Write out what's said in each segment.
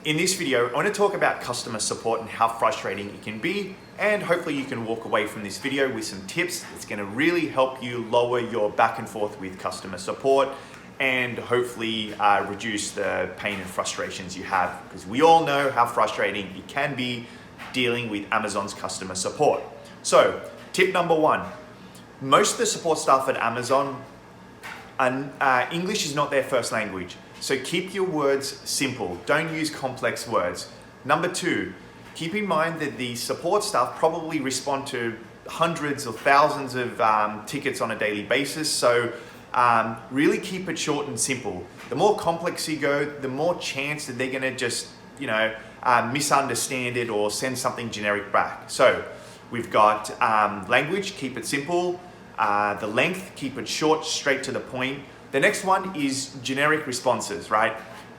In this video, I want to talk about customer support and how frustrating it can be, and hopefully you can walk away from this video with some tips that's going to really help you lower your back and forth with customer support and hopefully reduce the pain and frustrations you have, because we all know how frustrating it can be dealing with Amazon's customer support. So, tip number one, most of the support staff at Amazon, English is not their first language. So keep your words simple. Don't use complex words. Number two, keep in mind that the support staff probably respond to hundreds or thousands of tickets on a daily basis. So really keep it short and simple. The more complex you go, the more chance that they're gonna just, misunderstand it or send something generic back. So we've got language, keep it simple. The length, keep it short, straight to the point. The next one is generic responses, right?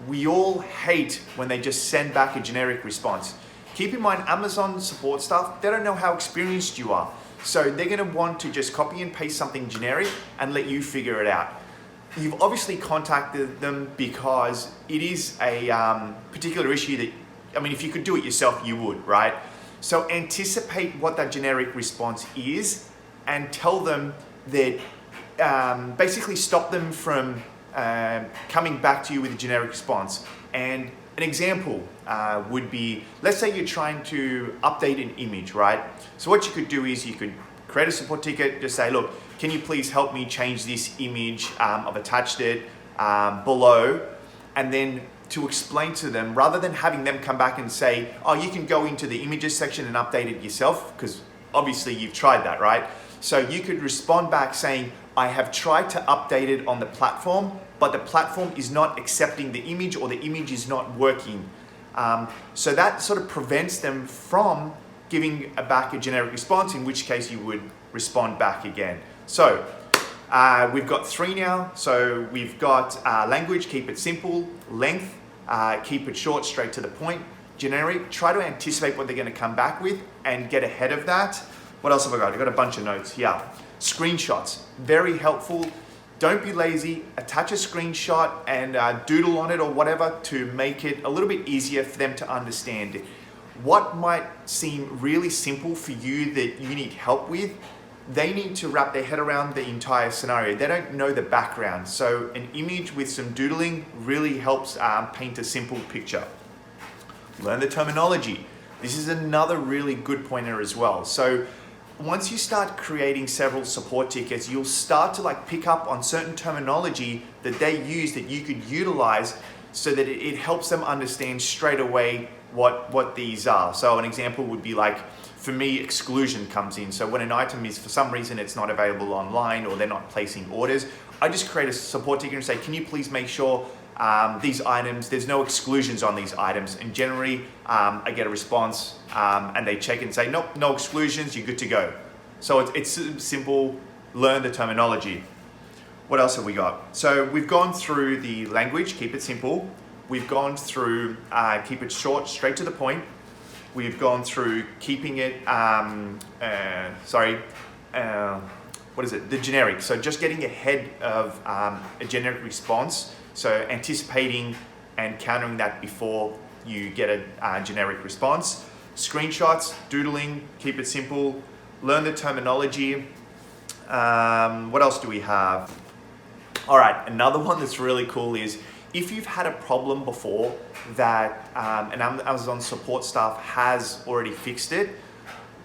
We all hate when they just send back a generic response. Keep in mind, Amazon support staff, they don't know how experienced you are. So they're gonna want to just copy and paste something generic and let you figure it out. You've obviously contacted them because it is a particular issue that, if you could do it yourself, you would, right? So anticipate what that generic response is and tell them that basically stop them from coming back to you with a generic response. And an example would be, let's say you're trying to update an image, right? So what you could do is you could create a support ticket, just say, look, can you please help me change this image? I've attached it below. And then to explain to them, rather than having them come back and say, oh, you can go into the images section and update it yourself, because obviously you've tried that, right? So you could respond back saying, I have tried to update it on the platform, but the platform is not accepting the image or the image is not working. So that sort of prevents them from giving back a generic response, in which case you would respond back again. So we've got three now. So we've got language, keep it simple. Length, keep it short, straight to the point. Generic, try to anticipate what they're going to come back with and get ahead of that. What else have I got? I've got a bunch of notes here. Screenshots, very helpful. Don't be lazy. Attach a screenshot and doodle on it or whatever to make it a little bit easier for them to understand it. What might seem really simple for you that you need help with, they need to wrap their head around the entire scenario. They don't know the background. So an image with some doodling really helps paint a simple picture. Learn the terminology. This is another really good pointer as well. So once you start creating several support tickets, you'll start to pick up on certain terminology that they use that you could utilize so that it helps them understand straight away what these are. So an example would be for me, exclusion comes in. So when an item is, for some reason, it's not available online or they're not placing orders, I just create a support ticket and say, can you please make sure these items, there's no exclusions on these items. And generally, I get a response and they check and say, nope, no exclusions, you're good to go. So it's simple, learn the terminology. What else have we got? So we've gone through the language, keep it simple. We've gone through keep it short, straight to the point. We've gone through keeping it, the generic. So just getting ahead of a generic response. So anticipating and countering that before you get a generic response. Screenshots, doodling, keep it simple. Learn the terminology. What else do we have? All right, another one that's really cool is if you've had a problem before that an Amazon support staff has already fixed it,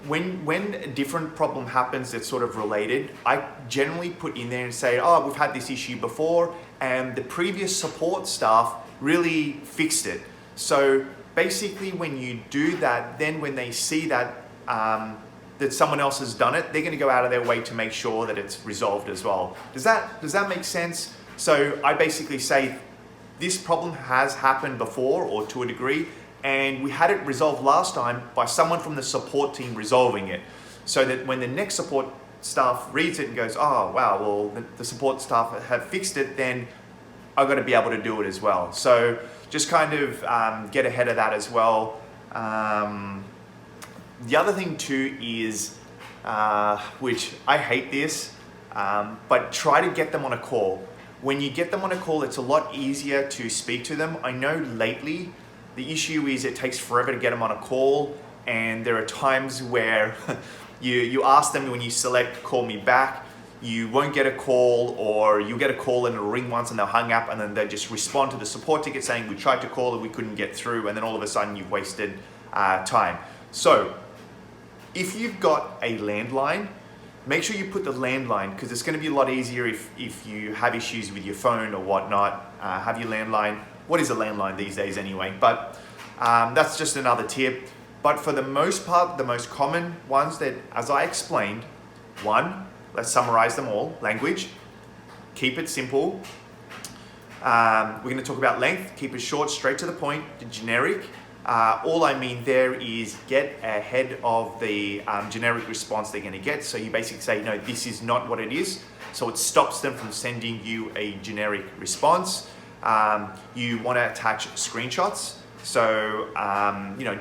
when a different problem happens that's sort of related, I generally put in there and say, oh, we've had this issue before and the previous support staff really fixed it. So basically when you do that, then when they see that that someone else has done it, they're gonna go out of their way to make sure that it's resolved as well. Does that make sense? So I basically say, this problem has happened before or to a degree, and we had it resolved last time by someone from the support team resolving it. So that when the next support staff reads it and goes, oh, wow, well, the support staff have fixed it, then I've got to be able to do it as well. So just kind of get ahead of that as well. The other thing too is, which I hate this, but try to get them on a call. When you get them on a call, it's a lot easier to speak to them. I know lately, The issue is it takes forever to get them on a call, and there are times where you ask them when you select call me back, you won't get a call, or you get a call and it'll ring once and they'll hang up, and then they just respond to the support ticket saying we tried to call and we couldn't get through, and then all of a sudden you've wasted time. So if you've got a landline, make sure you put the landline, because it's going to be a lot easier if you have issues with your phone or whatnot. Have your landline. What is a landline these days anyway? But that's just another tip. But for the most part, the most common ones that, as I explained, one, let's summarize them all. Language, keep it simple. We're going to talk about length, keep it short, straight to the point, generic. All I mean there is get ahead of the generic response they're going to get. So you basically say, no, this is not what it is. So it stops them from sending you a generic response. You want to attach screenshots. So,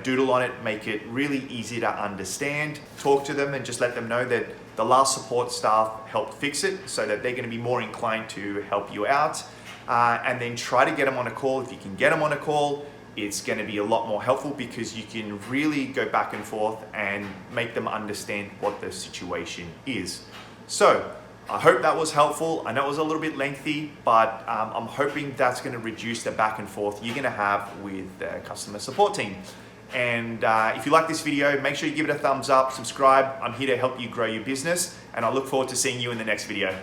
doodle on it, make it really easy to understand. Talk to them and just let them know that the last support staff helped fix it, so that they're going to be more inclined to help you out. And then try to get them on a call. If you can get them on a call, it's going to be a lot more helpful, because you can really go back and forth and make them understand what the situation is. So I hope that was helpful. I know it was a little bit lengthy, but I'm hoping that's going to reduce the back and forth you're going to have with the customer support team. And if you like this video, make sure you give it a thumbs up, subscribe. I'm here to help you grow your business, and I look forward to seeing you in the next video.